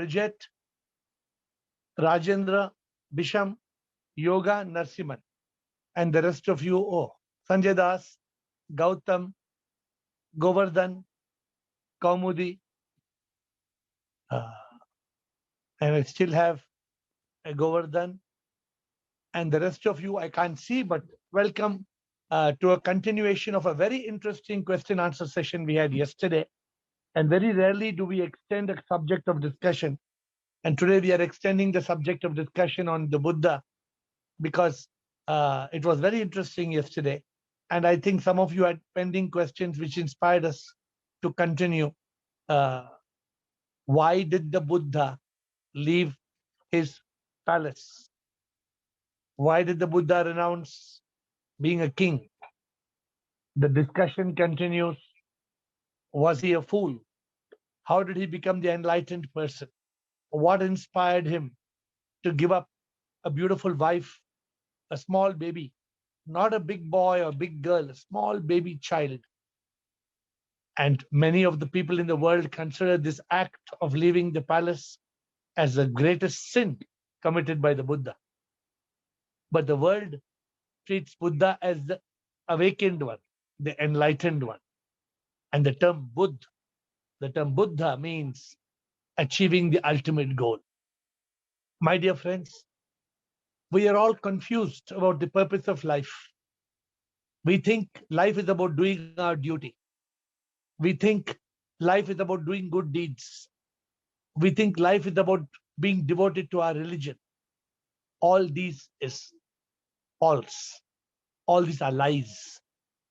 Bridget, Rajendra, Bisham, Yoga, Narsiman, and the rest of you. Oh, Sanjay Das, Gautam, Govardhan, Kaumudi, uh, and I still have Govardhan, and the rest of you I can't see, but welcome to a continuation of a very interesting question answer session we had yesterday. And very rarely do we extend a subject of discussion. And today we are extending the subject of discussion on the Buddha because it was very interesting yesterday. And I think some of you had pending questions which inspired us to continue. Why did the Buddha leave his palace? Why did the Buddha renounce being a king? The discussion continues. Was he a fool? How did he become the enlightened person? What inspired him to give up a beautiful wife, a small baby, not a big boy or big girl, a small baby child? And many of the people in the world consider this act of leaving the palace as the greatest sin committed by the Buddha. But the world treats Buddha as the awakened one, the enlightened one. And the term Buddha means achieving the ultimate goal. My dear friends, we are all confused about the purpose of life. We think life is about doing our duty. We think life is about doing good deeds. We think life is about being devoted to our religion. All these is false. All these are lies.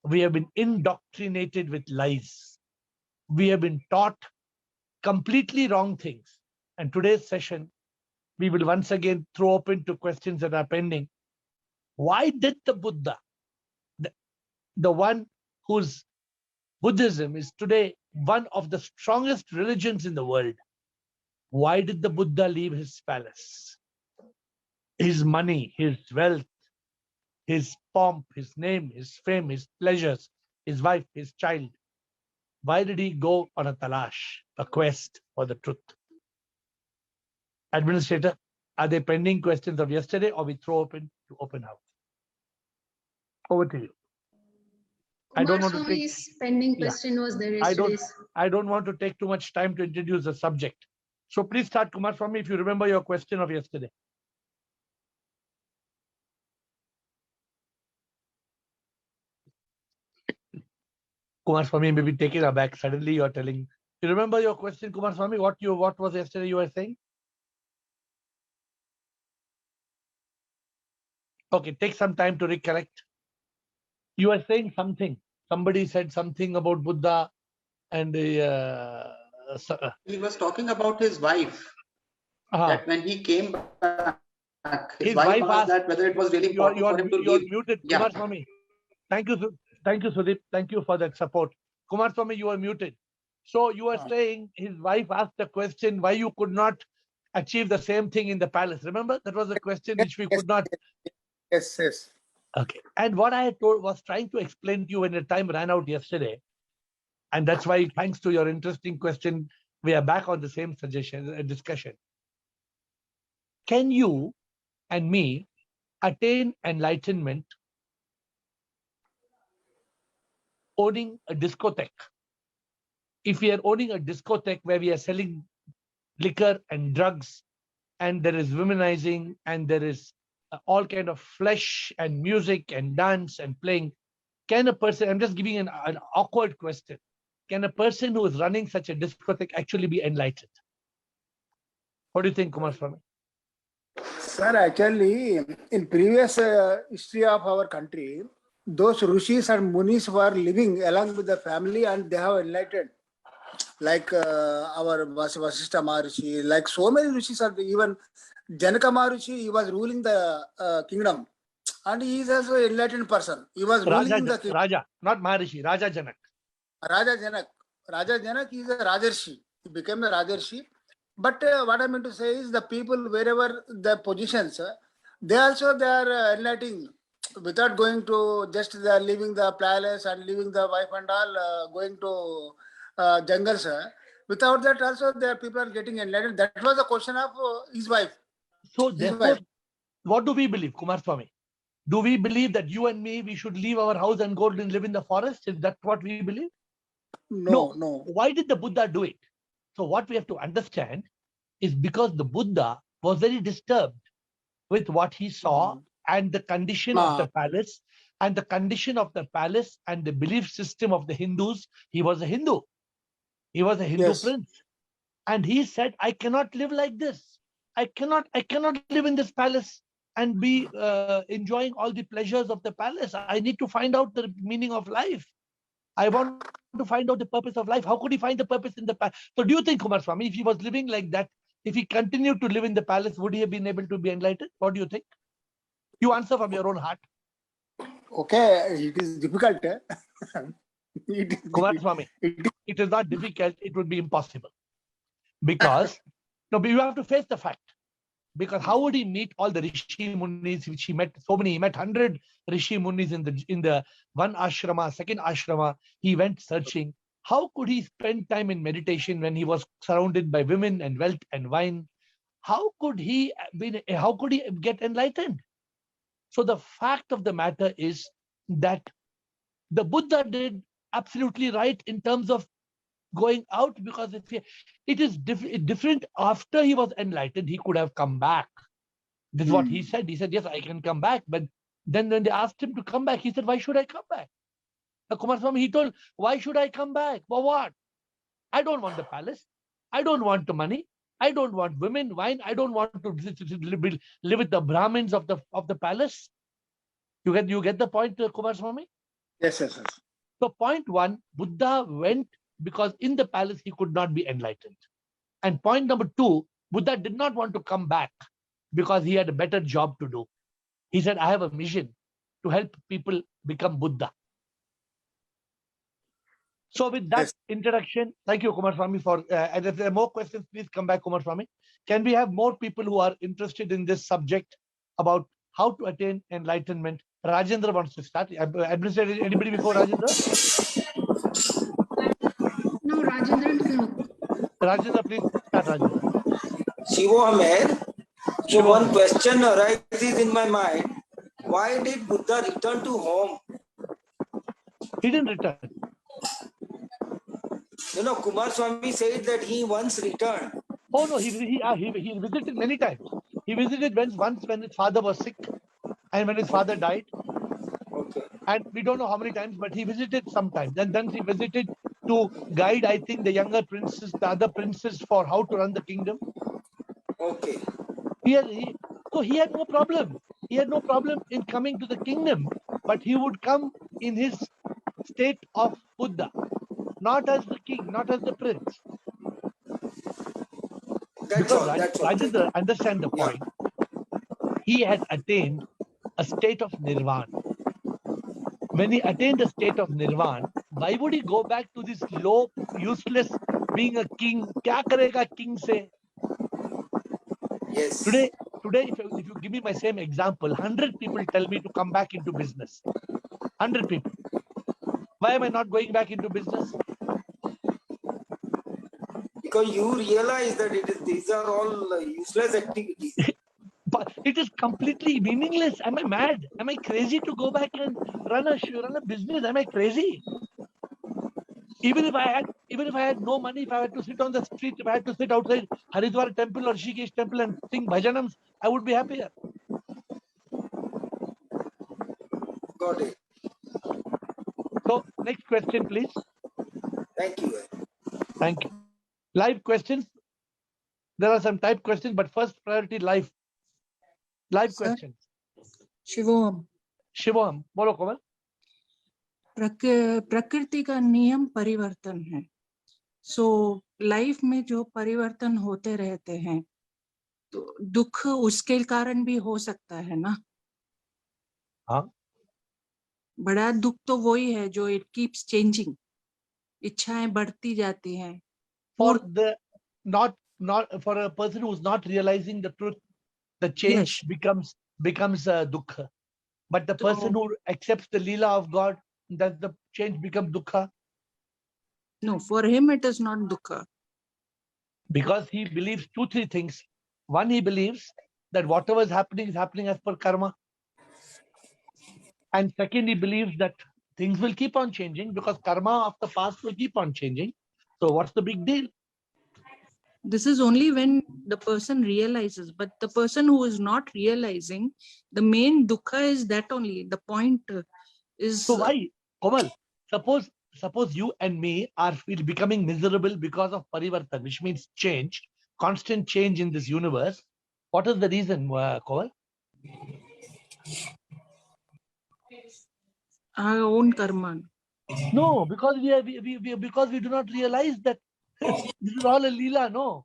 We have been indoctrinated with lies. We have been taught completely wrong things. And today's session, we will once again throw open to questions that are pending. Why did the Buddha, the one whose Buddhism is today one of the strongest religions in the world, why did the Buddha leave his palace? His money, his wealth, his pomp, his name, his fame, his pleasures, his wife, his child. Why did he go on a talash, a quest for the truth? Administrator, are there pending questions of yesterday or we throw open to open house? Over to you. I don't want to take pending question was there yesterday's. I don't want to take too much time to introduce the subject. So please start, Kumaraswamy, if you remember your question of yesterday. Kumaraswamy may be taken aback. Suddenly you're telling. You remember your question, Kumaraswamy? What was yesterday you were saying? Okay, take some time to recollect. You were saying something. Somebody said something about Buddha and he was talking about his wife. That when he came back, his wife asked that whether it was really important for him to leave. You're muted, Kumaraswamy. Thank you, Sudeep. Thank you for that support. Kumaraswamy, you are muted. So you are saying his wife asked the question why you could not achieve the same thing in the palace. Remember, that was a question which we could not. Yes. Okay. And what I was trying to explain to you when the time ran out yesterday, and that's why, thanks to your interesting question, we are back on the same discussion. Can you and me attain enlightenment owning a discotheque? If we are owning a discotheque where we are selling liquor and drugs, and there is womanizing, and there is all kind of flesh and music and dance and playing, can a person, I'm just giving an awkward question, can a person who is running such a discotheque actually be enlightened? What do you think, Kumaraswamy? Sir, actually, in previous history of our country, those rishis and munis were living along with the family and they have enlightened. Like our Vasishtha Maharishi, like so many rishis are even Janaka Maharishi, he was ruling the kingdom. And he is also an enlightened person. He was ruling the kingdom. Raja, not Maharishi, Raja Janak. Raja Janak is a Rajarshi. He became a Rajarshi. But what I meant to say is the people, wherever the positions, they are enlightening without going to just they are leaving the palace and leaving the wife and all, going to jungles. Without that also, there people are getting enlightened. That was the question of his wife. So His therefore, wife. what do we believe, Kumaraswamy? Do we believe that you and me, we should leave our house and go and live in the forest? Is that what we believe? No. Why did the Buddha do it? So what we have to understand is because the Buddha was very disturbed with what he saw and the condition of the palace and the condition of the palace and the belief system of the Hindus. He was a Hindu. He was a Hindu prince. And he said, I cannot live like this. I cannot live in this palace and be enjoying all the pleasures of the palace. I need to find out the meaning of life. I want to find out the purpose of life. How could he find the purpose in the palace? So do you think, Kumaraswamy, if he was living like that, if he continued to live in the palace, would he have been able to be enlightened? What do you think? You answer from your own heart. Okay, it is difficult. Kumaraswamy, it is not difficult. It would be impossible. Because you have to face the fact. Because how would he meet all the Rishi Munis, which he met so many? He met 100 Rishi Munis in the one ashrama, second ashrama. He went searching. How could he spend time in meditation when he was surrounded by women and wealth and wine? How could he get enlightened? So the fact of the matter is that the Buddha did absolutely right in terms of going out, because it is different. After he was enlightened, he could have come back. This is what he said. He said, yes, I can come back. But then when they asked him to come back, he said, why should I come back? Kumaraswamy, he told, why should I come back? For what? I don't want the palace. I don't want the money. I don't want women, wine. I don't want to live with the Brahmins of the palace. You get the point, Kumaraswamy? Yes. So point one, Buddha went because in the palace he could not be enlightened. And point number two, Buddha did not want to come back because he had a better job to do. He said, I have a mission to help people become Buddha. So with that introduction, thank you, Kumaraswamy, for, and if there are more questions, please come back, Kumaraswamy. Can we have more people who are interested in this subject about how to attain enlightenment? Rajendra wants to start. Administrator, anybody before Rajendra? No, Rajendra. Rajendra, please start, Rajendra. Shivo Ahmed. So one question arises in my mind. Why did Buddha return to home? He didn't return. Kumaraswamy said that he once returned. Oh no, he visited many times. He visited once when his father was sick and when his father died. Okay. And we don't know how many times, but he visited sometimes. And then he visited to guide, I think, the younger princes, the other princes, for how to run the kingdom. Okay. So he had no problem. He had no problem in coming to the kingdom, but he would come in his state of Buddha, not as the king, not as the prince. That's all. Rajendra, understand the point. He had attained a state of nirvana. When he attained a state of nirvana, why would he go back to this low, useless, being a king? Kya karega king se? Yes. Today, if you give me my same example, 100 people tell me to come back into business. 100 people. Why am I not going back into business? Because you realize that these are all useless activities. But it is completely meaningless. Am I mad? Am I crazy to go back and run a business? Am I crazy? Even if I had no money, if I had to sit on the street, if I had to sit outside Haridwar temple or Rishikesh temple and sing bhajanams, I would be happier. Got it. So next question, please. Thank you. Thank you. Live questions. There are some type questions, but first priority live. Live questions. Shivom बोलो कोमल. प्रकृति का नियम परिवर्तन है. So life में जो परिवर्तन होते रहते हैं, तो दुख उसके कारण भी हो सकता है ना. हाँ. बड़ा दुख तो वही है जो इट कीप्स चेंजिंग. इच्छाएं बढ़ती जाती हैं. For the not for a person who is not realizing the truth, the change becomes dukkha. But the person who accepts the Leela of God, does the change become dukkha? No, for him it is not dukkha. Because he believes 2-3 things. One, he believes that whatever is happening as per karma. And second, he believes that things will keep on changing because karma of the past will keep on changing. So what's the big deal? This is only when the person realizes, but the person who is not realizing, the main dukkha is that only. The point is. So why, Komal? Suppose you and me are becoming miserable because of parivartan, which means change, constant change in this universe. What is the reason, Komal? Our own karma. No, because we do not realize that this is all a leela. No,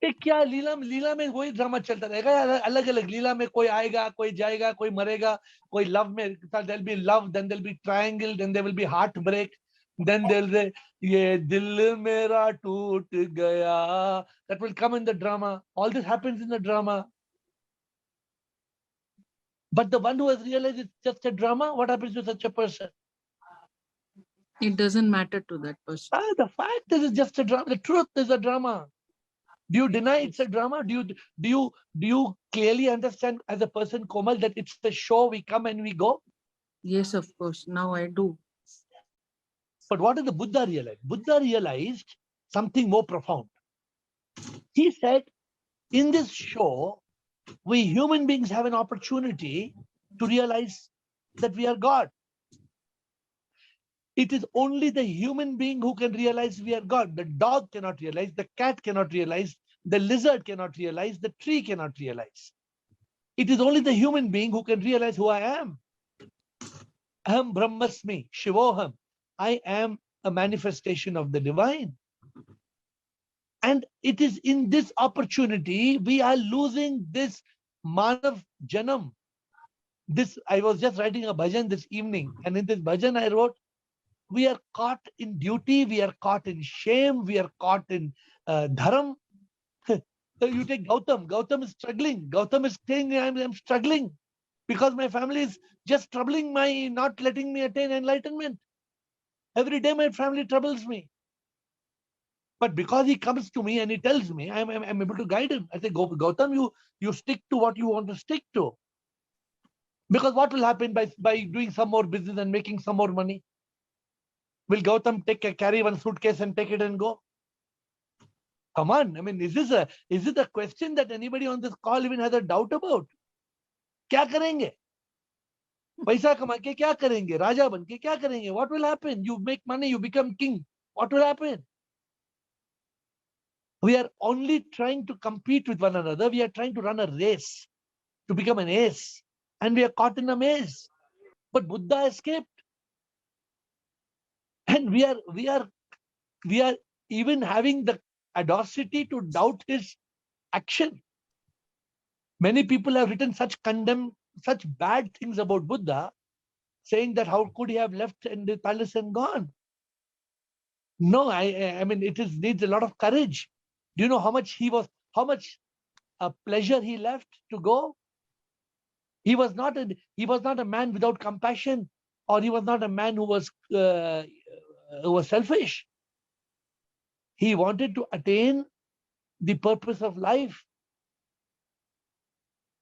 क्या लीला में वही drama चलता रहेगा, अलग अलग लीला में कोई आएगा, कोई जाएगा, कोई मरेगा, कोई लव में, there'll be love, then there'll be triangle, then there will be heartbreak, then there'll be ये दिल मेरा टूट गया. That will come in the drama. All this happens in the drama. But the one who has realized it's just a drama, what happens to such a person? It doesn't matter to that person. The fact is it's just a drama. The truth is a drama. Do you deny it's a drama? Do you clearly understand as a person, Komal, that it's a show, we come and we go? Yes, of course. Now I do. But what did the Buddha realize? Buddha realized something more profound. He said, in this show, we human beings have an opportunity to realize that we are God. It is only the human being who can realize we are God. The dog cannot realize, the cat cannot realize, the lizard cannot realize, the tree cannot realize. It is only the human being who can realize who I am. Aham Brahmasmi, Shivoham. I am a manifestation of the divine. And it is in this opportunity we are losing this Manav Janam. I was just writing a bhajan this evening, and in this bhajan I wrote, we are caught in duty, we are caught in shame, we are caught in dharam. So you take Gautam. Gautam is struggling. Gautam is saying, I'm struggling because my family is just troubling not letting me attain enlightenment. Every day my family troubles me. But because he comes to me and he tells me, I'm able to guide him. I say, Gautam, you stick to what you want to stick to. Because what will happen by doing some more business and making some more money? Will Gautam carry one suitcase and take it and go? Come on, I mean, is this a question that anybody on this call even has a doubt about? क्या करेंगे? पैसा कमा के क्या करेंगे? राजा बन के क्या करेंगे? What will happen? You make money, you become king. What will happen? We are only trying to compete with one another. We are trying to run a race to become an ace, and we are caught in a maze. But Buddha escaped, and we are even having the audacity to doubt his action. Many people have written such bad things about Buddha, saying that how could he have left in the palace and gone? No, I mean, needs a lot of courage. Do you know how much pleasure he left to go? He was not a man without compassion, or he was not a man who was selfish. He wanted to attain the purpose of life.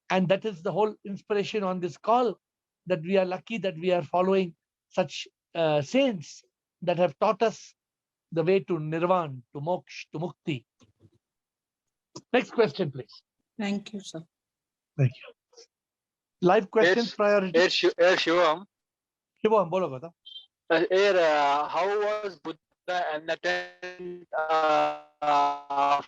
And that is the whole inspiration on this call, that we are lucky that we are following such saints that have taught us the way to nirvana, to moksha, to mukti. Next question, please. Thank you, sir. Thank you. Live questions, priority. Shivam. Shivam, bolo Gautam. How was Buddha enlightened after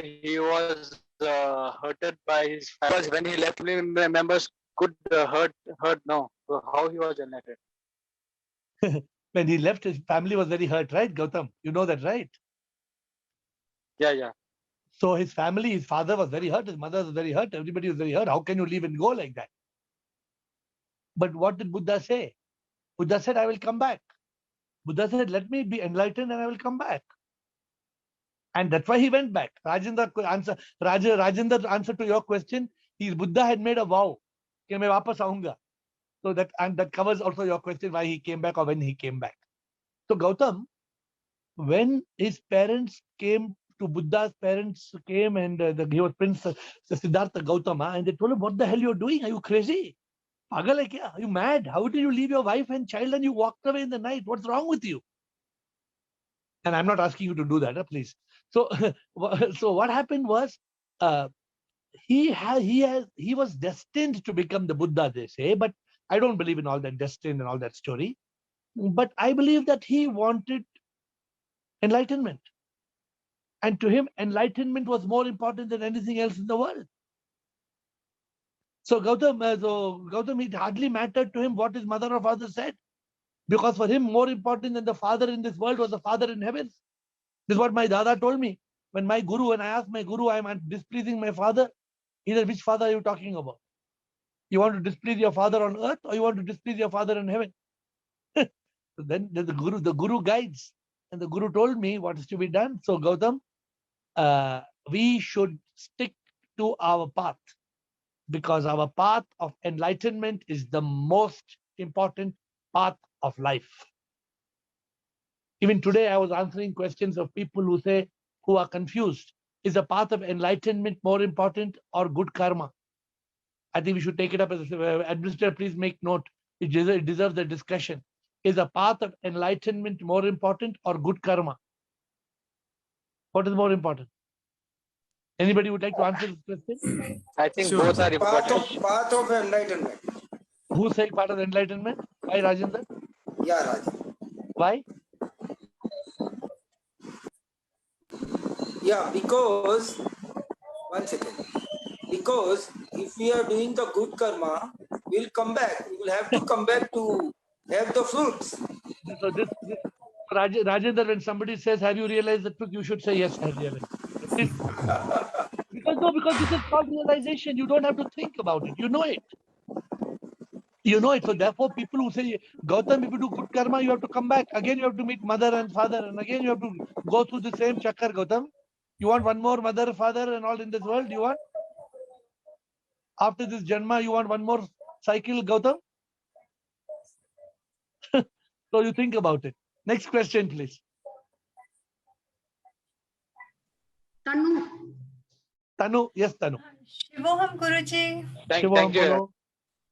he was hurted by his family? Because when he left, family members could hurt no. So how he was enlightened? When he left, his family was very hurt, right, Gautam? You know that, right? Yeah. So his family, his father was very hurt, his mother was very hurt, everybody was very hurt. How can you leave and go like that? But what did Buddha say? Buddha said, I will come back. Buddha said, let me be enlightened and I will come back. And that's why he went back. Rajendra answer to your question, Buddha had made a vow. कि मैं वापस आऊंगा. So that covers also your question, why he came back or when he came back. So Gautam, when his parents came to Buddha's parents came and he was Prince Siddhartha Gautama, and they told him, "What the hell you're doing? Are you crazy? Pagal hai kya? Are you mad? How did you leave your wife and child and you walked away in the night? What's wrong with you?" And I'm not asking you to do that, please. So, so what happened was, he was destined to become the Buddha, they say, but I don't believe in all that destined and all that story. But I believe that he wanted enlightenment. And to him, enlightenment was more important than anything else in the world. So Gautam, it hardly mattered to him what his mother or father said. Because for him, more important than the father in this world was the father in heaven. This is what my Dada told me. When I asked my Guru, I'm displeasing my father. He said, "Which father are you talking about? You want to displease your father on earth, or you want to displease your father in heaven?" So then the Guru guides. And the Guru told me what is to be done. So Gautam, we should stick to our path, because our path of enlightenment is the most important path of life. Even today, I was answering questions of people who are confused. Is the path of enlightenment more important or good karma? I think we should take it up as administrator. Please make note. It deserves a discussion. Is the path of enlightenment more important or good karma? What is more important? Anybody would like to answer this question? I think both are important. Path of enlightenment. Who said path of enlightenment? Why, Rajendra? Yeah, Raj. Why? Yeah, because, one second. Because if we are doing the good karma, we'll come back. We will have to come back to have the fruits. So Rajendra, when somebody says, "Have you realized the truth?" you should say, "Yes, I realized." Because this is called realization. You don't have to think about it. You know it. You know it. So therefore, people who say, "Gautam, if you do good karma, you have to come back. Again, you have to meet mother and father. And again, you have to go through the same chakkar, Gautam." You want one more mother, father and all in this world? You want? After this Janma, you want one more cycle, Gautam? So you think about it. Next question, please. Tanu, yes, Tanu. Shivoham Guruji. Thank you.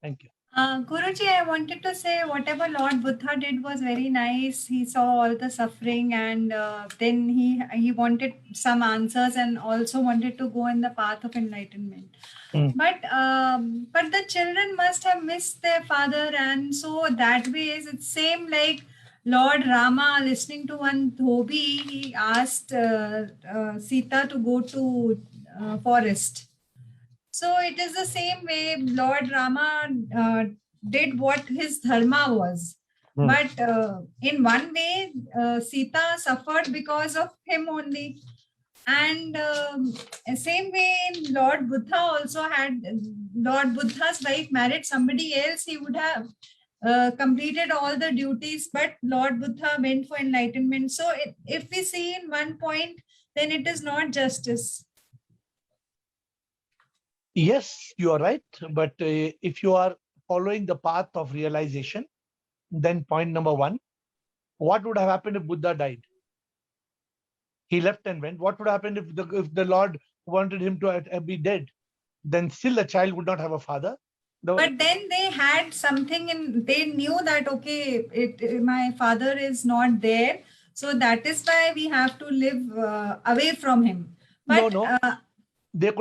Thank you. Guruji, I wanted to say whatever Lord Buddha did was very nice. He saw all the suffering, and then he wanted some answers and also wanted to go in the path of enlightenment. But the children must have missed their father, and so that way it's same like Lord Rama listening to one Dhobi. He asked Sita to go to forest. So it is the same way Lord Rama did what his dharma was. But in one way, Sita suffered because of him only. And same way, Lord Buddha also had, Lord Buddha's wife married somebody else, he would have completed all the duties, but Lord Buddha went for enlightenment. So if we see in one point, then it is not justice. Yes, you are right. But if you are following the path of realization, then point number one, what would have happened if Buddha died? He left and went. What would happen if the Lord wanted him to be dead? Then still the child would not have a father. But then they had something in, they knew that, okay, my father is not there. So that is why we have to live away from him. But, no. She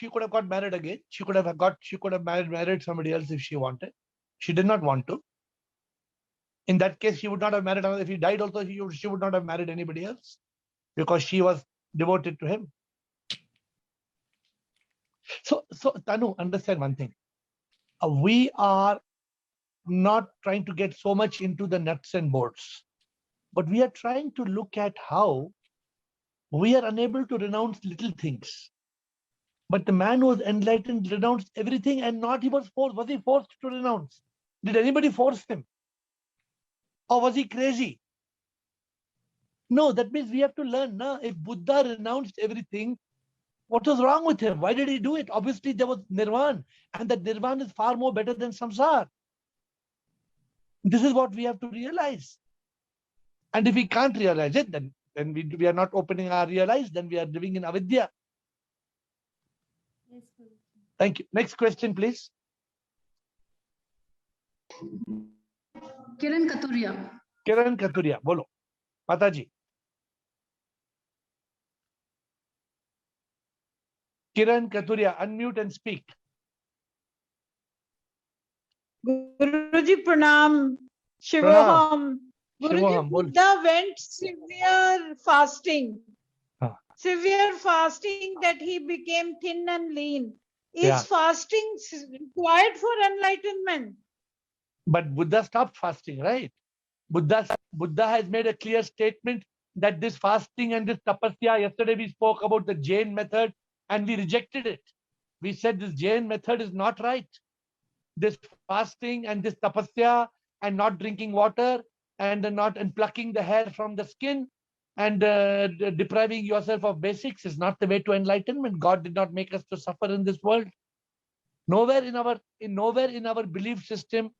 could have got married again. She could have married somebody else if she wanted. She did not want to. In that case, she would not have married another. If he died also, she would not have married anybody else, because she was devoted to him. So Tanu, understand one thing. We are not trying to get so much into the nuts and bolts, but we are trying to look at how we are unable to renounce little things. But the man who was enlightened renounced everything, and not he was forced. Was he forced to renounce? Did anybody force him? Or was he crazy? No, that means we have to learn. Now, if Buddha renounced everything, what was wrong with him? Why did he do it? Obviously, there was nirvana, and that nirvana is far more better than samsara. This is what we have to realize. And if we can't realize it, then then we are not opening our real eyes, then we are living in avidya. Yes, Guru. Thank you. Next question, please. Kiran Katuria. Kiran Katuria, bolo. Mataji. Kiran Katuria, unmute and speak. Guruji Pranam. Pranam. Shivoham. Guruji, Shivoham, bol. Buddha went severe fasting. Ah. Severe fasting that he became thin and lean. Is Yeah. fasting required for enlightenment? But Buddha stopped fasting, right? Buddha has made a clear statement that this fasting and this tapasya, yesterday we spoke about the Jain method and we rejected it. We said this Jain method is not right. This fasting and this tapasya and not drinking water and plucking the hair from the skin and depriving yourself of basics is not the way to enlightenment. God did not make us to suffer in this world. Nowhere in our belief system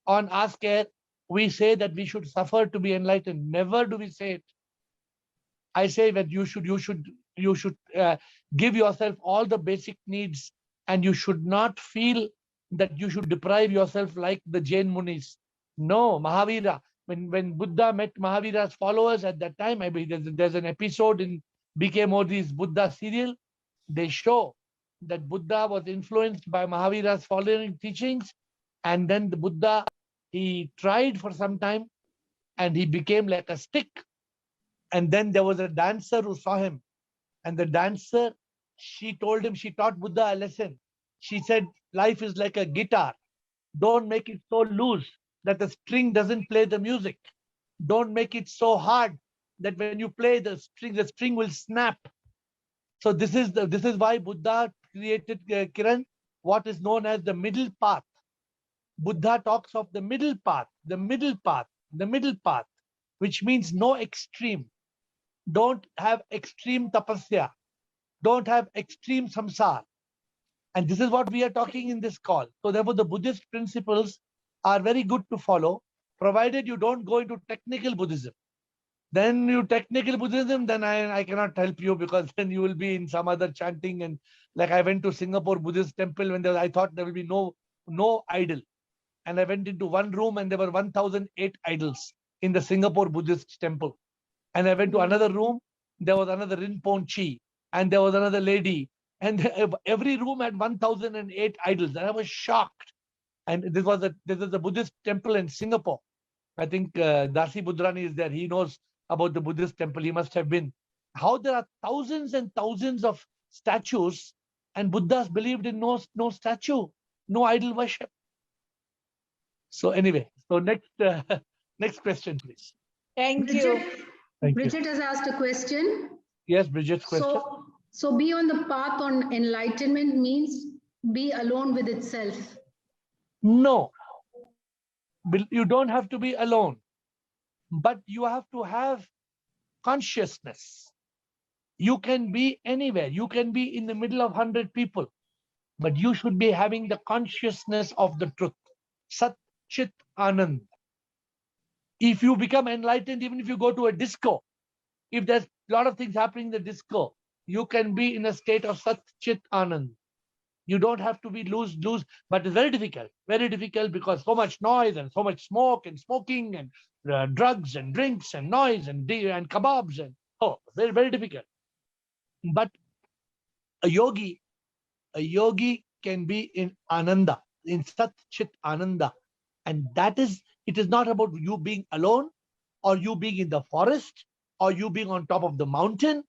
on Ask Air we say that we should suffer to be enlightened. Never do we say it. I say that you should give yourself all the basic needs, and you should not feel that you should deprive yourself like the Jain Munis. No, Mahavira. When Buddha met Mahavira's followers at that time, I mean, there's an episode in B.K. Modi's Buddha serial. They show that Buddha was influenced by Mahavira's following teachings, and then the Buddha, he tried for some time and he became like a stick. And then there was a dancer who saw him, and the dancer, she taught Buddha a lesson. She said, life is like a guitar. Don't make it so loose that the string doesn't play the music. Don't make it so hard that when you play the string will snap. So this is why Buddha created, Kiran, what is known as the middle path. Buddha talks of the middle path, which means no extreme. Don't have extreme tapasya. Don't have extreme samsara. And this is what we are talking in this call. So therefore, the Buddhist principles are very good to follow, provided you don't go into technical Buddhism. Then then I cannot help you, because then you will be in some other chanting. And like I went to Singapore Buddhist temple when I thought there will be no idol. And I went into one room and there were 1,008 idols in the Singapore Buddhist temple. And I went to another room, there was another Rinpoche, and there was another lady. And every room had 1,008 idols. And I was shocked. And this is a Buddhist temple in Singapore. I think Dasi Budrani is there. He knows about the Buddhist temple. He must have been. How there are thousands and thousands of statues, and Buddhas believed in no statue, no idol worship. So anyway, so next question, please. Thank you. Bridget has asked a question. Yes, Bridget's question. So be on the path on enlightenment means be alone with itself. No, you don't have to be alone, but you have to have consciousness. You can be anywhere. You can be in the middle of 100 people, but you should be having the consciousness of the truth. Sat Chit Anand. If you become enlightened, even if you go to a disco, if there's a lot of things happening in the disco, you can be in a state of Sat Chit Anand. You don't have to be loose, but it's very difficult because so much noise and so much smoke and smoking and drugs and drinks and noise and kebabs and very, very difficult. But a yogi can be in Ananda, in Sat Chit Ananda. And it is not about you being alone or you being in the forest or you being on top of the mountain.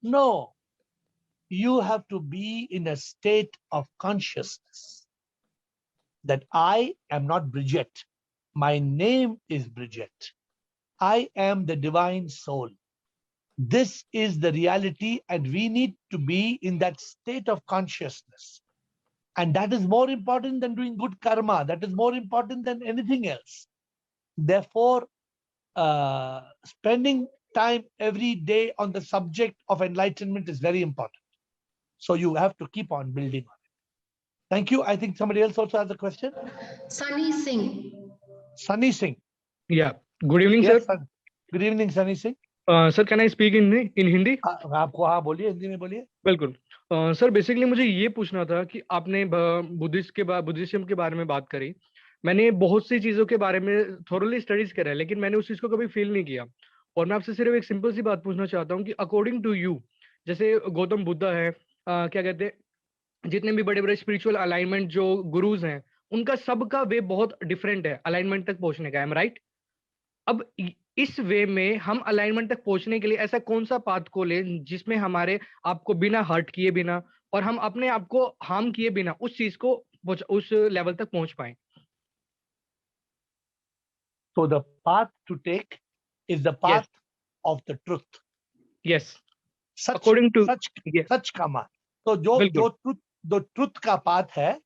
No, you have to be in a state of consciousness that I am not Bridget. My name is Bridget. I am the divine soul. This is the reality, and we need to be in that state of consciousness. And that is more important than doing good karma. That is more important than anything else. Therefore, spending time every day on the subject of enlightenment is very important. So you have to keep on building on it. Thank you. I think somebody else also has a question. Sunny Singh. Sunny Singh. Yeah. Good evening, Yes, sir. Good evening, Sunny Singh. Sir can I speak in Hindi? आपको हाँ बोलिए, हिंदी में बोलिए। बिल्कुल। Sir basically मुझे ये पूछना था कि आपने बुद्धिज्म के बारे में बात करी। मैंने बहुत सी चीज़ों के बारे में थोरली स्टडीज करा है, लेकिन मैंने उस चीज़ को कभी फील नहीं किया। और मैं आपसे सिर्फ एक सिंपल सी बात पूछना चाहता हूँ कि अकॉर्डिंग टू यू, जैसे गौतम बुद्धा है, क्या कहते हैं, जितने भी बड़े बड़े स्पिरिचुअल अलाइनमेंट जो गुरुज हैं, उनका सबका वे बहुत डिफरेंट है अलाइनमेंट तक पहुंचने का। Am right? अब इस वे में हम अलाइनमेंट तक पहुंचने के लिए ऐसा कौन सा पाथ को लें जिसमें हमारे आपको बिना हर्ट किए बिना और हम अपने आप को हार्म किए बिना उस चीज को उस लेवल तक पहुंच पाए? So the path to take is the path of the truth. Yes. Such According to such का मार्ग। तो जो truth का path है,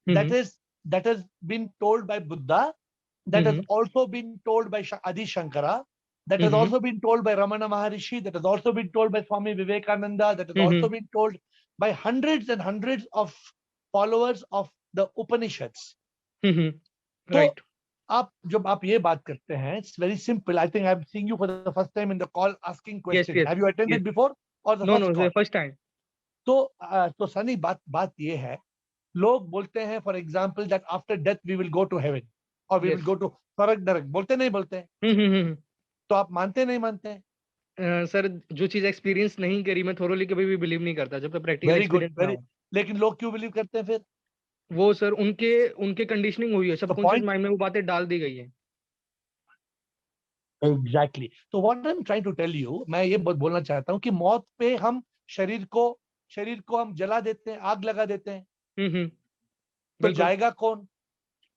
that has been told by Buddha, that has also been told by Adi Shankara, that has also been told by Ramana Maharishi, that has also been told by Swami Vivekananda, that has also been told by hundreds and hundreds of followers of the Upanishads. Right. जब आप ये बात करते हैं, it's very simple. I think I'm seeing you for the first time in the call asking questions. Yes. Have you attended before or the first call? No, the first time. तो सनी बात ये है, लोग बोलते हैं for example that after death we will go to heaven or we will go to स्वर्ग नरक, बोलते नहीं बोलते हैं? तो आप मानते नहीं मानते हैं? सर जो चीज एक्सपीरियंस नहीं करी मैं थोरली कभी भी बिलीव नहीं करता जब तक प्रैक्टिकल एक्सपीरियंस ना हो। लेकिन लोग क्यों बिलीव करते हैं फिर? वो सर उनके कंडीशनिंग हुई है, सबकॉन्शियस माइंड में वो बातें डाल दी गई है। एग्जैक्टली। तो what I am trying to tell you, मैं ये बोलना चाहता हूँ कि मौत पे हम शरीर को हम जला देते हैं, आग लगा देते हैं। तो जाएगा कौन?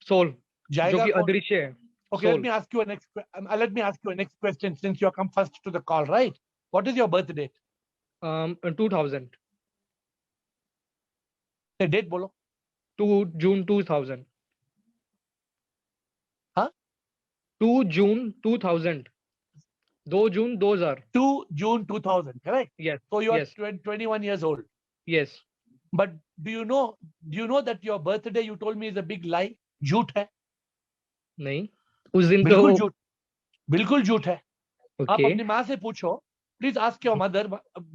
सोल जाएगा, जो कि अदृश्य है। Okay, let me ask you a next question since you have come first to the call, right? What is your birth date? 2000. The date bolo. 2 June 2000. Huh? 2 June 2000. 2 June 2000. 2 June 2000, correct? Yes. So you are 21 years old. Yes. But do you know that your birthday you told me is a big lie? झूठ है? नहीं, उस दिन बिल्कुल झूठ है। Okay. आप अपनी माँ से पूछो, please ask your mother,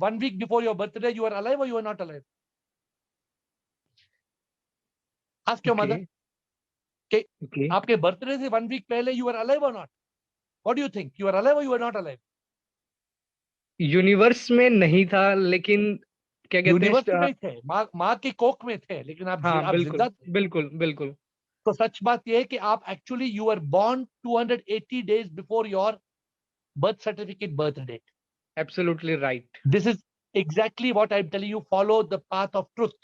1 week before your birthday you are alive or you are not alive? Ask your mother. Okay. आपके बर्थडे से 1 week पहले you are alive or not? What do you think? You are alive or you are not alive? Universe में नहीं था, लेकिन क्या कहते हैं, यूनिवर्स में थे, माँ के कोख में थे, लेकिन आप जिंदा थे। बिल्कुल। तो सच बात यह है कि आप actually you are born 280 days before your birth certificate birth date. Absolutely right. This is exactly what I'm telling you. Follow the path of truth.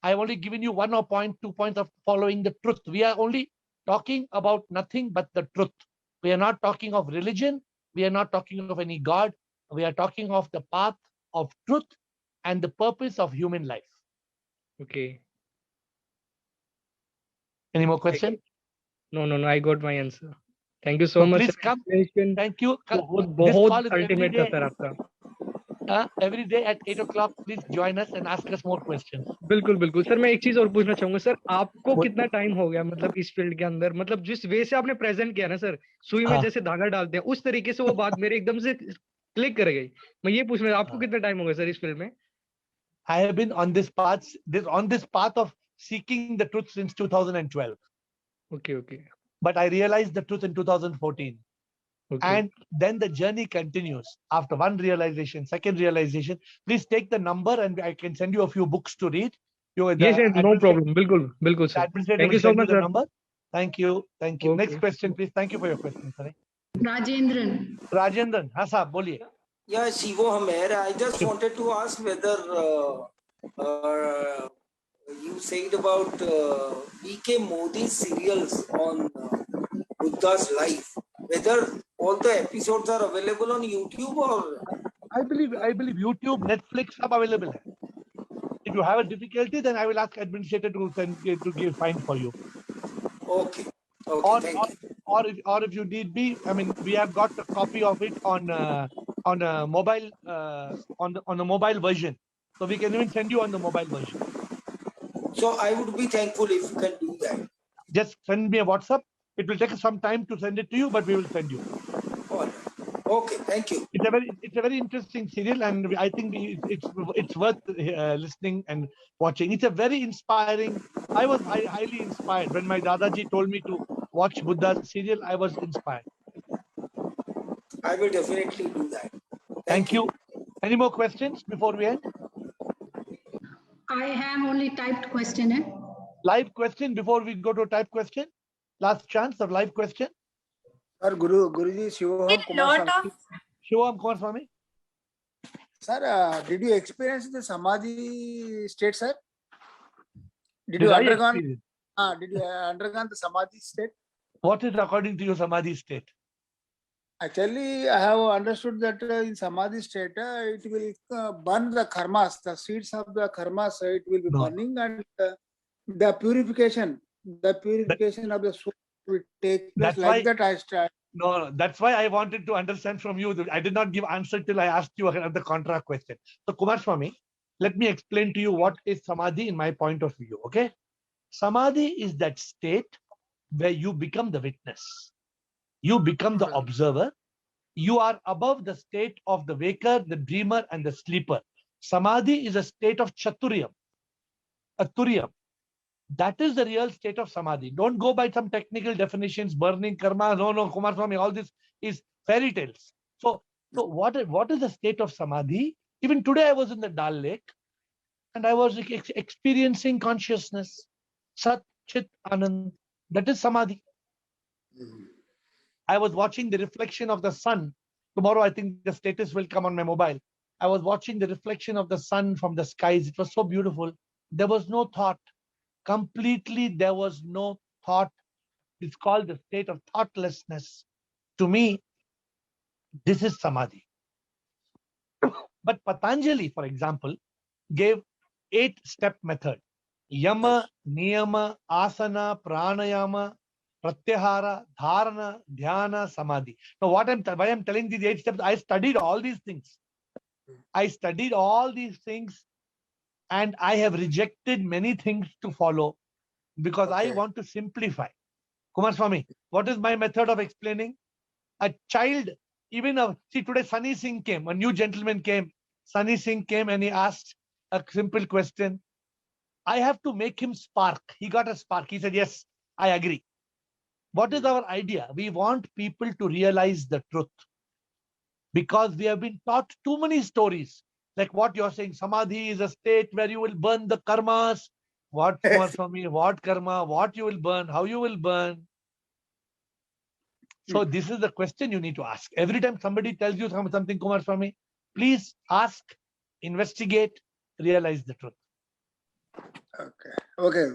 I've only given you 1 or 2 points of following the truth. We are only talking about nothing but the truth. We are not talking of religion. We are not talking of any God. We are talking of the path of truth and the purpose of human life. Okay. Any more questions? No. I got my answer. Thank you so much. Please come. Thank you. बहुत ultimate था sir आपका। Every day at 8 o'clock, please join us and ask us more questions. बिल्कुल sir. मैं एक चीज और पूछना चाहूंगा सर, आपको कितना टाइम हो गया मतलब इस फील्ड के अंदर, मतलब जिस वे से आपने प्रेजेंट किया ना सर, सुई में जैसे धागा डालते हैं उस तरीके से वो बात मेरे एकदम से क्लिक कर गई। मैं ये पूछ रहा हूँ आपको कितना टाइम हो गया सर इस फील्ड में? I have been on this path of seeking the truth since 2012. Okay. But I realized the truth in 2014. Okay. And then the journey continues. After one realization, second realization, please take the number and I can send you a few books to read. Yes, no problem. बिल्कुल sir. Thank you so much sir. Thank you. Okay. Next question, please. Thank you for your question, sir. Rajendran. हाँ साहब बोलिए. Yeah, Shivo Hamer. I just wanted to ask whether you said about BK Modi's serials on Buddha's life. Whether all the episodes are available on YouTube or? I believe YouTube, Netflix, सब available है. If you have a difficulty, then I will ask administrator to give fine for you. Okay. Or if you need be, I mean, we have got a copy of it on a mobile on the mobile version, so we can even send you on the mobile version. So I would be thankful if you can do that. Just send me a WhatsApp. It will take some time to send it to you, but we will send you. All right. Okay, thank you. It's a very interesting serial, and I think it's worth listening and watching. It's a very inspiring. I was highly inspired when my Dadaji told me to watch Buddha's serial. I was inspired. I will definitely do that. Thank you. Any more questions before we end? I have only typed question. Live question before we go to type question. Last chance of live question. Sir, Guruji, Shivoham Kumar Swami. Shivoham Kumar Swami. Sir, did you experience the Samadhi state, sir? Did you undergone the Samadhi state? What is according to you Samadhi state? Actually, I have understood that in Samadhi state, it will burn the karmas, the seeds of the karmas, it will be burning, and the purification of the soul will take place. No, that's why I wanted to understand from you. I did not give answer till I asked you the contra question. So Kumar Swami, let me explain to you what is Samadhi in my point of view. Okay, Samadhi is that state where you become the witness. You become the observer. You are above the state of the waker, the dreamer, and the sleeper. Samadhi is a state of chaturyam, a turyam. That is the real state of Samadhi. Don't go by some technical definitions, burning karma. No, Kumar Swami, all this is fairy tales. So what is the state of Samadhi? Even today I was in the Dal Lake and I was experiencing consciousness. Sat, Chit, Anand. That is Samadhi. I was watching the reflection of the sun. Tomorrow, I think the status will come on my mobile. I was watching the reflection of the sun from the skies. It was so beautiful. There was no thought. Completely, there was no thought. It's called the state of thoughtlessness. To me, this is Samadhi. But Patanjali, for example, gave 8-step method. Yama, Niyama, Asana, Pranayama, Pratyahara, Dharana, Dhyana, Samadhi. Now, why I'm telling these 8 steps, I studied all these things. And I have rejected many things to follow because I want to simplify. Kumar Swami, what is my method of explaining? A child, see today Sunny Singh came, a new gentleman came. Sunny Singh came and he asked a simple question. I have to make him spark. He got a spark. He said, yes, I agree. What is our idea? We want people to realize the truth because we have been taught too many stories. Like what you're saying, Samadhi is a state where you will burn the karmas. What Swami, what karma, what you will burn, how you will burn. So this is the question you need to ask. Every time somebody tells you something, Kumar Swami, please ask, investigate, realize the truth. Okay.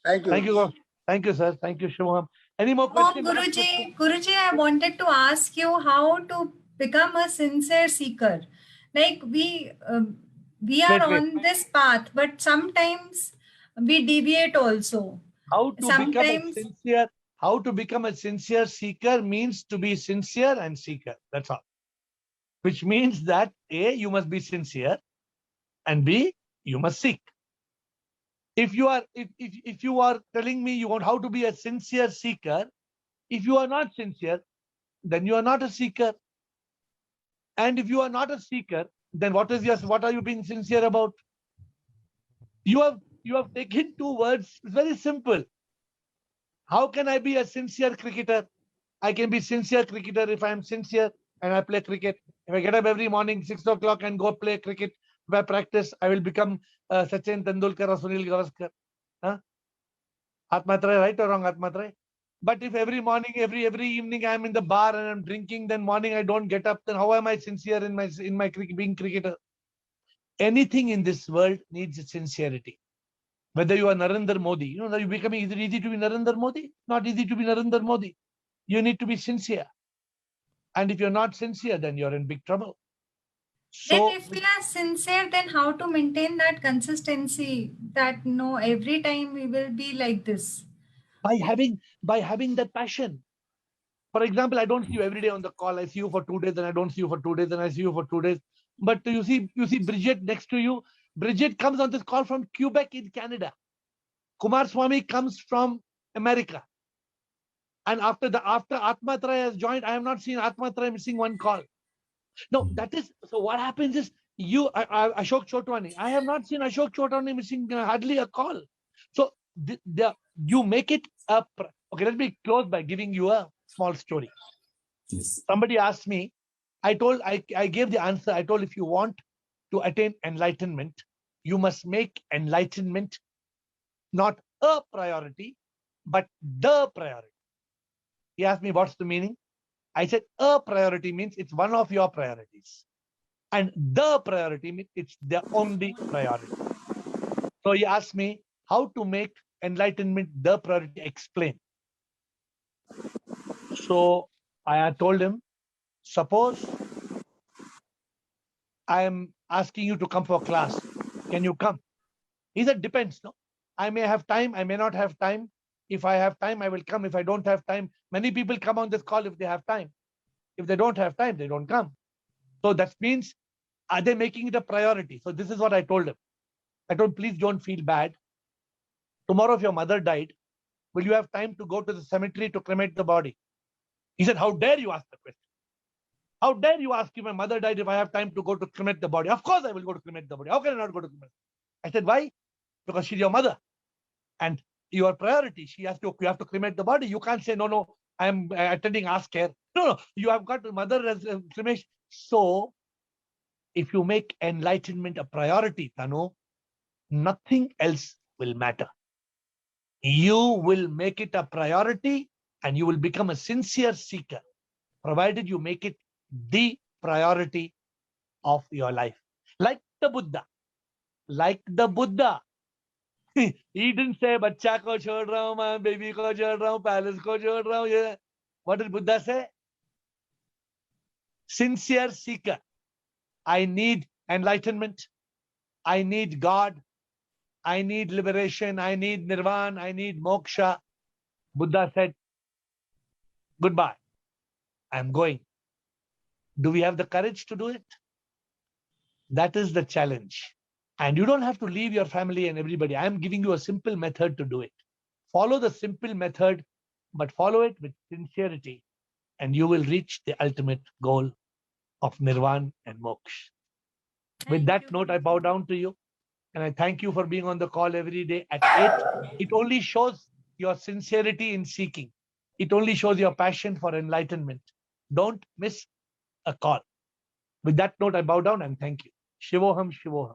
Thank you. Thank you, sir. Thank you, Shivoham. Any more questions? Guruji, I wanted to ask you how to become a sincere seeker. Like we are on this path, but sometimes we deviate also. How to become a sincere seeker means to be sincere and seeker. That's all. Which means that A, you must be sincere, and B, you must seek. If you are telling me you want how to be a sincere seeker, if you are not sincere, then you are not a seeker. And if you are not a seeker, then what are you being sincere about? You have taken 2 words. It's very simple. How can I be a sincere cricketer? I can be sincere cricketer if I am sincere and I play cricket. If I get up every morning 6 o'clock and go play cricket, if I practice, I will become Sachin Tendulkar or Sunil Gavaskar. Atmatre, right or wrong, Atmatre? But if every morning, every evening I am in the bar and I'm drinking, then morning I don't get up, then how am I sincere in my being cricketer? Anything in this world needs sincerity. Whether you are Narendra Modi, you know, you becoming easy to be Narendra Modi? Not easy to be Narendra Modi. You need to be sincere. And if you're not sincere, then you're in big trouble. So, then if we are sincere, then how to maintain that consistency that no, every time we will be like this? By having that passion. For example, I don't see you every day on the call. I see you for 2 days, and I don't see you for 2 days, and I see you for 2 days. But you see Bridget next to you. Bridget comes on this call from Quebec in Canada. Kumar Swami comes from America. And after Atmatraya has joined, I have not seen Atmatraya missing one call. No, that is, so what happens is, Ashok Chotwani, I have not seen Ashok Chotwani missing hardly a call. So you make it up. Okay, let me close by giving you a small story. Yes. Somebody asked me, I gave the answer. I told, if you want to attain enlightenment, you must make enlightenment not a priority, but the priority. He asked me, what's the meaning? I said, a priority means it's one of your priorities. And the priority means it's the only priority. So he asked me how to make enlightenment the priority. Explain. So I told him, suppose I am asking you to come for class. Can you come? He said, depends. No, I may have time. I may not have time. If I have time, I will come. If I don't have time, many people come on this call if they have time. If they don't have time, they don't come. So that means, are they making it a priority? So this is what I told him. I told, please don't feel bad. Tomorrow, if your mother died, will you have time to go to the cemetery to cremate the body? He said, how dare you ask the question? How dare you ask if my mother died if I have time to go to cremate the body? Of course I will go to cremate the body. How can I not go to cremate? I said, why? Because she's your mother. And your priority, you have to cremate the body. You can't say, no, I am attending Ask Care. No, you have got mother as cremation. So if you make enlightenment a priority, Tanu, nothing else will matter. You will make it a priority and you will become a sincere seeker, provided you make it the priority of your life. Like the Buddha. He didn't say, "Bachcha ko chhod raha hu, baby ko chhod raha hu, palace ko chhod raha hu." Yeah. What did Buddha say? Sincere seeker. I need enlightenment. I need God. I need liberation. I need nirvana. I need moksha. Buddha said, goodbye. I'm going. Do we have the courage to do it? That is the challenge. And you don't have to leave your family and everybody. I'm giving you a simple method to do it. Follow the simple method, but follow it with sincerity, and you will reach the ultimate goal of nirvana and moksha. With that note, I bow down to you, and I thank you for being on the call every day at 8. It only shows your sincerity in seeking. It only shows your passion for enlightenment. Don't miss a call. With that note, I bow down and thank you. Shivoham, Shivoham.